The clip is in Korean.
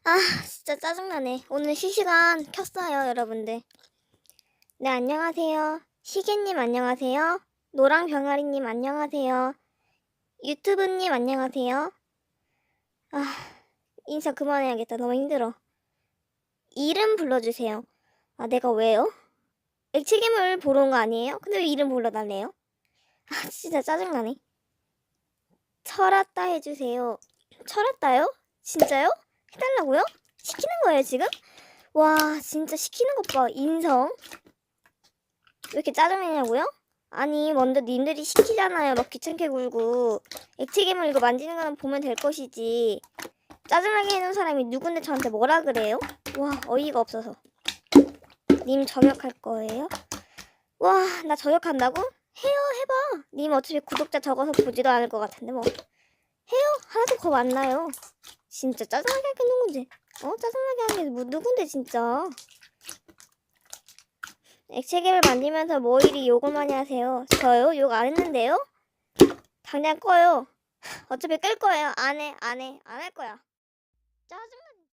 아, 진짜 짜증나네. 오늘 실시간 켰어요, 여러분들. 네, 안녕하세요. 시계님 안녕하세요. 노랑병아리님 안녕하세요. 유튜브님 안녕하세요. 아, 인사 그만해야겠다. 너무 힘들어. 이름 불러주세요. 아, 내가 왜요? 액체괴물 보러 온 거 아니에요? 근데 왜 이름 불러달래요? 아, 진짜 짜증나네. 철았다 해주세요. 철았다요? 진짜요? 해달라고요? 시키는 거예요, 지금? 와, 진짜 시키는 것 봐. 인성. 왜 이렇게 짜증내냐고요? 아니, 먼저 님들이 시키잖아요. 막 귀찮게 굴고. 액체괴물 이거 만지는 거는 보면 될 것이지. 짜증나게 해놓은 사람이 누군데 저한테 뭐라 그래요? 와, 어이가 없어서. 님 저격할 거예요? 와, 나 저격한다고? 해요, 해봐. 님 어차피 구독자 적어서 보지도 않을 것 같은데 뭐. 해요? 하나도 겁 안 나요. 진짜 짜증나게 하는 건지. 짜증나게 하는 게 뭐 누군데 진짜. 액체괴물 만지면서 뭐 이리 욕을 많이 하세요. 저요? 욕 안 했는데요? 당장 꺼요. 어차피 끌 거예요. 안 해, 안 해, 안 할 거야. 짜증나.